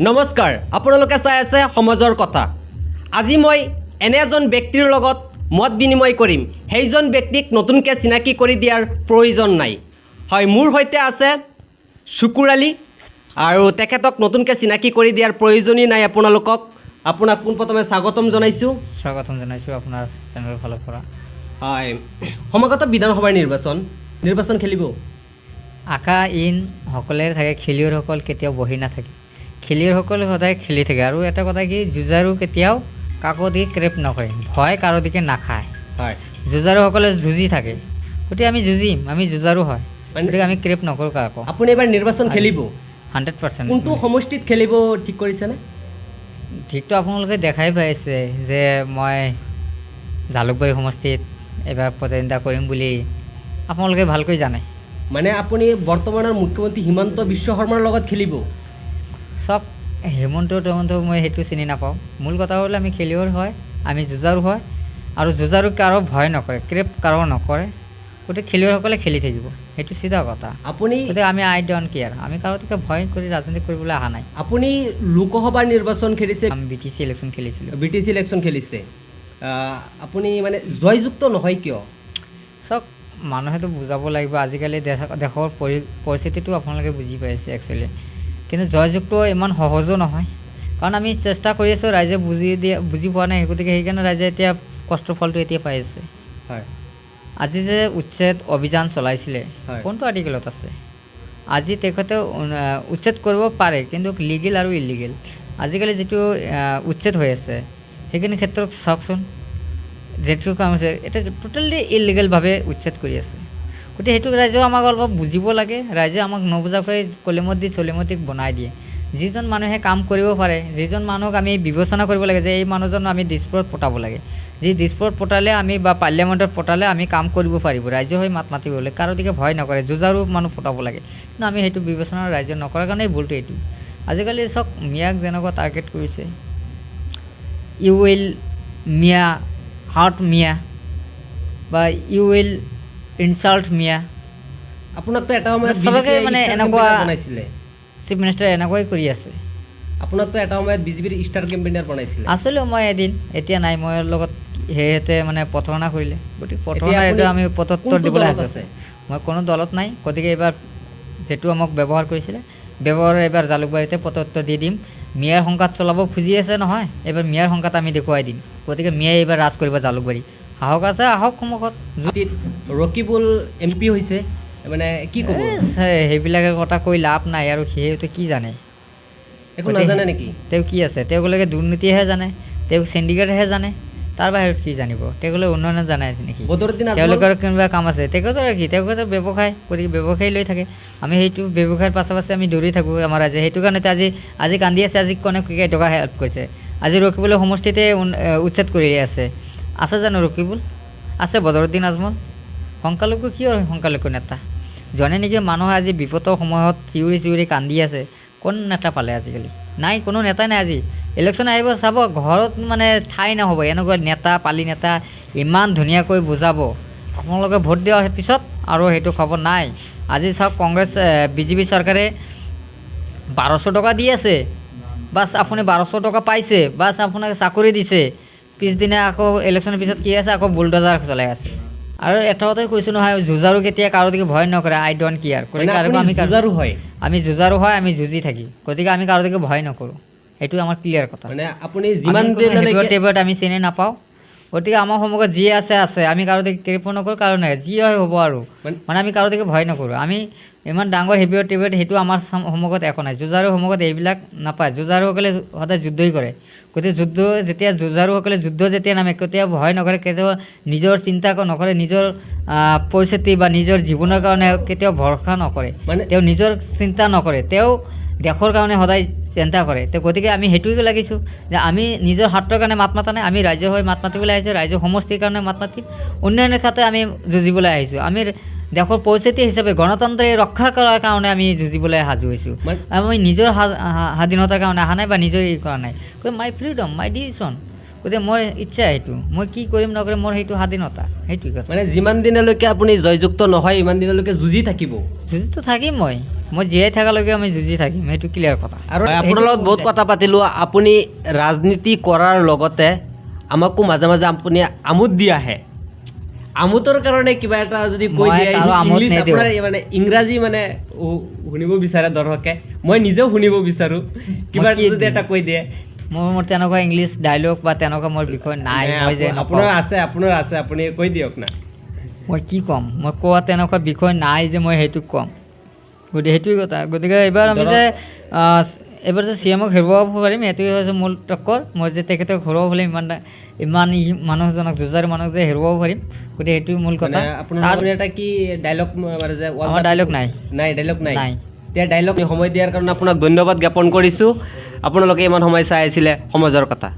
নমস্কাৰ, আপোনালোকে চাই আছে সমাজৰ কথা। আজি মই এনে এজন ব্যক্তিৰ লগত মত বিনিময় কৰিম। সেইজন ব্যক্তিক নতুনকৈ চিনাকি কৰি দিয়াৰ প্ৰয়োজন নাই। হয়, মোৰ সৈতে আছে শুকুৰ আলী আৰু তেখেতক নতুনকৈ চিনাকি কৰি দিয়াৰ প্ৰয়োজনেই নাই আপোনালোকক। আপোনাক পোনপ্ৰথমে স্বাগতম জনাইছোঁ। স্বাগতম জনাইছোঁ আপোনাৰ চেনেলৰ ফালৰ পৰা। হয়, সমাগত বিধানসভাৰ নিৰ্বাচন খেলিব। আশা ইন সকলোৰে থাকে, খেলুৱৈসকল কেতিয়াও বহি নাথাকে। খেলুৱৈসকলে সদায় খেলি থাকে। আৰু এটা কথা কি, যুঁজাৰু কেতিয়াও কাকো দি ক্ৰেপ নকৰে, ভয় কাৰো দিকে নাখায়। হয়, যুঁজাৰুসকলে যুঁজি থাকে। গতিকে আমি যুঁজিম, আমি যুঁজাৰু হয়, গতিকে আমি ক্ৰেপ নকৰোঁ কাকো। আপুনি এবাৰ নিৰ্বাচন খেলিব 100%। কোনটো সমষ্টিত খেলিব ঠিক কৰিছেনে? ঠিকটো আপোনালোকে দেখাই পাইছে যে মই জালুকবাৰী সমষ্টিত এবাৰ প্ৰতিদ্বন্দ্বিতা কৰিম বুলি আপোনালোকে ভালকৈ জানে। মানে আপুনি বৰ্তমানৰ মুখ্যমন্ত্ৰী হিমন্ত বিশ্ব শৰ্মাৰ লগত খেলিব? চাওক, হেমন্ত মই সেইটো চিনি নাপাওঁ। মূল কথা হ'ল আমি খেলুৱৈ হয়, আমি যুঁজাৰু হয়, আৰু যুঁজাৰু কাৰো ভয় নকৰে, ক্ৰেপ কাৰো নকৰে। গতিকে খেলুৱৈসকলে খেলি থাকিব, সেইটো চিধা কথা। আপুনি গতিকে আমি আই ডোণ্ট কেয়াৰ, আমি কাৰোতকৈ ভয় কৰি ৰাজনীতি কৰিবলৈ অহা নাই। আপুনি লোকসভাৰ নিৰ্বাচন খেলিছে, আমি BTC ইলেকশ্যন খেলিছিলোঁ। BTC ইলেকশ্যন খেলিছে। আপুনি মানে জয়যুক্ত নহয় কিয়? চাওক, মানুহেতো বুজাব লাগিব। আজিকালি দেশৰ পৰিস্থিতিটো আপোনালোকে বুজি পাইছে একচুৱেলি। কিন্তু জয়যুক্ত ইমান সহজো নহয়, কাৰণ আমি চেষ্টা কৰি আছোঁ, ৰাইজে বুজি পোৱা নাই। গতিকে সেইকাৰণে ৰাইজে এতিয়া কষ্টৰ ফলটো এতিয়া পাই আছে। হয়, আজি যে উচ্ছেদ অভিযান চলাইছিলে, হয়। কোনটো আৰ্টিকেলত আছে? আজি তেখেতে উচ্ছেদ কৰিব পাৰে, কিন্তু লিগেল আৰু ইলিগেল আজিকালি যিটো উচ্ছেদ হৈ আছে সেইখিনি ক্ষেত্ৰত চাওকচোন। যিটো কাম আছে এটা টোটেলি ইলিগেলভাৱে উচ্ছেদ কৰি আছে। গতিকে সেইটো ৰাইজেও আমাক অলপ বুজিব লাগে। ৰাইজে আমাক নবুজাকৈ কলিমত দি চলিমতিক বনাই দিয়ে। যিজন মানুহে কাম কৰিব পাৰে, যিজন মানুহক আমি বিবেচনা কৰিব লাগে যে এই মানুহজন আমি দিছপুৰত পঠাব লাগে, যি দিছপুৰত পঠালে আমি বা পাৰ্লিয়ামেণ্টত পঠালে আমি কাম কৰিব পাৰিব, ৰাইজৰ হৈ মাত মাতিব লাগে, কাৰো দিকে ভয় নকৰে, যুঁজাৰু মানুহ পঠাব লাগে। কিন্তু আমি সেইটো বিবেচনা ৰাইজে নকৰাৰ কাৰণে এই ভুলটো এইটো। আজিকালি চাওক, মিয়াক যেনেকুৱা টাৰ্গেট কৰিছে, ইউ উইল মিয়া হাৰ্ট মিয়া বা ইউ উইল ইনচাল্ট মিয়া, আপোনাকতো এটা সময়ত চবকে মানে এনেকুৱা বনাইছিলে, চিফ মিনিষ্টাৰে এনেকুৱাই কৰি আছে। আপোনাকতো এটা সময়ত বিজেপিৰ ষ্টাৰ কেম্পেইনাৰ বনাইছিলে। আছিলোঁ মই এদিন, এতিয়া নাই। মই লগত সিহঁতে মানে প্ৰতাৰণা কৰিলে। গতিকে প্ৰতাৰণা এইটো আমি প্ৰত্যুত্তৰ দিবলৈ আছে। মই কোনো দলত নাই। গতিকে এইবাৰ যিটো আমাক ব্যৱহাৰ কৰিছিলে, ব্যৱহাৰ এইবাৰ জালুকবাৰীতে প্ৰত্যুত্তৰ দি দিম। মিয়াৰ সংঘাত চলাব খুজি আছে নহয়, এইবাৰ মিয়াৰ সংঘাত আমি দেখুৱাই দিম। গতিকে মিয়াই এইবাৰ ৰাজ কৰিব জালুকবাৰী। সাহস আছে, আহক সন্মুখত। ৰকিবুল MP হৈছে, মানে কি ক'ব? সেইবিলাকৰ কথা কৈ লাভ নাই। আৰু সিহঁতে কি জানে? একো নাজানে নেকি? তেওঁ কি আছে? তেওঁলোকে দুৰ্নীতিহে জানে, তেওঁ চিণ্ডিকেটহে জানে, তাৰ বাহিৰত কি জানিব? তেওঁলোকে উন্নয়ন জানে নেকি? তেওঁলোকৰ কোনোবা কাম আছে? তেখেতৰ কি? তেখেতৰ ব্যৱসায়, গতিকে ব্যৱসায় লৈ থাকে। আমি সেইটো ব্যৱসায়ৰ পাছে আমি দৌৰি থাকোঁ আমাৰ ৰাইজে। সেইটো কাৰণেতো আজি কান্দি আছে। আজি কোনে কেইটকা হেল্প কৰিছে? আজি ৰকিবুল সমষ্টিতে উচ্ছেদ কৰি আছে জানো ৰকিবুল? আছে বদৰুদ্দিন আজমল? সংখ্যালঘু কিয় সংখ্যালঘু নেতা? জনে নেকি মানুহে আজি বিপদৰ সময়ত চিঞৰি কান্দি আছে। কোন নেতা পালে আজিকালি? নাই, কোনো নেতাই নাই। আজি ইলেকশ্যন আহিব, চাব ঘৰত মানে ঠাই নহ'ব। এনেকুৱা নেতা পালি নেতা ইমান ধুনীয়াকৈ বুজাব, আপোনালোকে ভোট দিয়াৰ পিছত আৰু সেইটো খবৰ নাই। আজি চাওক, কংগ্ৰেছ BJP চৰকাৰে 1200 টকা দি আছে, বাছ আপুনি 1200 টকা পাইছে, বাছ আপোনাক চাকৰি দিছে। পিছদিনা আকৌ ইলেকশ্যনৰ পিছত কি আছে? আকৌ বুলডজাৰ চলাই আছে। আৰু এটা কথাই কৈছোঁ নহয়, যুঁজাৰু কেতিয়া কাৰো দিকে ভয় নকৰে, আই ডোণ্ট কেয়াৰ। গতিকে আমি যুঁজাৰু হয়, আমি যুঁজি থাকি। গতিকে আমি কাৰো দিকে ভয় নকৰোঁ, সেইটো আমাৰ ক্লিয়াৰ কথা। মানে আপুনি যিমান আমি চিনি নাপাওঁ। গতিকে আমাৰ সন্মুখত যি আছে, আমি কাৰো দিকে ক্ৰেপ নকৰোঁ, কাৰো নাই, যি হয় হ'ব আৰু। মানে আমি কাৰো দিকে ভয় নকৰোঁ। আমি ইমান ডাঙৰ হেভিৱেট সেইটো আমাৰ সন্মুখত একো নাই। যুঁজাৰু সন্মুখত এইবিলাক নাপায়। যুঁজাৰুসকলে সদায় যুদ্ধই কৰে। গতিকে যেতিয়া যুঁজাৰুসকলে যেতিয়া নামে, কেতিয়াও ভয় নকৰে, কেতিয়াও নিজৰ চিন্তা নকৰে, নিজৰ পৰিস্থিতি বা নিজৰ জীৱনৰ কাৰণে কেতিয়াও ভৰসা নকৰে, তেওঁ নিজৰ চিন্তা নকৰে, তেওঁ দেশৰ কাৰণে সদায় চিন্তা কৰে। গতিকে আমি সেইটোৱে লাগিছোঁ যে আমি নিজৰ স্বাৰ্থৰ কাৰণে মাত মাতা নাই, আমি ৰাইজৰ হৈ মাত মাতিবলৈ আহিছোঁ, ৰাইজৰ সমষ্টিৰ কাৰণে মাত মাতিম, উন্নয়নৰ ক্ষেত্ৰত আমি যুঁজিবলৈ আহিছোঁ। আমি দেশৰ পৰিস্থিতি হিচাপে গণতন্ত্ৰ ৰক্ষা কৰাৰ কাৰণে আমি যুঁজিবলৈ সাজু হৈছোঁ। আমি নিজৰ স্বাধীনতাৰ কাৰণে অহা নাই বা নিজৰ কৰা নাই। মাই ফ্ৰীডম, মাই ডিচিশ্যন। গতিকে মোৰ ইচ্ছা সেইটো, মই কি কৰিম নকৰিম মোৰ সেইটো স্বাধীনতা, সেইটোৱে কথা। মানে যিমান দিনলৈকে আপুনি জয়যুক্ত নহয় ইমান দিনলৈকে যুঁজি থাকিব। যুঁজিতো থাকিম মই জীয়াই থকালৈকে আমি যুঁজি থাকিম, সেইটো ক্লিয়াৰ কথা। আৰু আপোনাৰ লগত বহুত কথা পাতিলোঁ। আপুনি ৰাজনীতি কৰাৰ লগতে আমাকো মাজে মাজে আপুনি আমোদ দি আহে। আমোদৰ কাৰণে কিবা এটা যদি কৈ দিয়ে, ইংলিছ আপোনাৰ মানে ইংৰাজী মানে শুনিব বিচাৰে দৰ্শকে, মই নিজেও শুনিব বিচাৰোঁ, কিবা যদি এটা কৈ দিয়ে। মোৰ তেনেকুৱা ইংলিছ ডাইলগ বা তেনেকুৱা মোৰ বিষয় নাই। মই যে আপোনাৰ আছে আপুনি কৈ দিয়ক না। মই কি ক'ম, মই কোৱা তেনেকুৱা বিষয় নাই যে মই সেইটো ক'ম। গতিকে সেইটোৱে কথা। গতিকে এইবাৰ আমি যে CM-ক হেৰুৱাব পাৰিম, সেইটোৱে হৈছে মূল টক্কৰ। মই যে তেখেতক হেৰুৱাব পাৰিম, ইমান মানুহজনক যুঁজাৰু মানুহক যে হেৰুৱাব পাৰিম, গতিকে সেইটো মূল কথা। আপোনাৰ এটা কি ডাইলগ মানে যে আমাৰ ডাইলগ নাই, ডাইলগ নাই। এতিয়া ডাইলগ সময় দিয়াৰ কাৰণে আপোনাক ধন্যবাদ জ্ঞাপন কৰিছোঁ। আপোনালোকে ইমান সময় চাই আছিলে সমাজৰ কথা।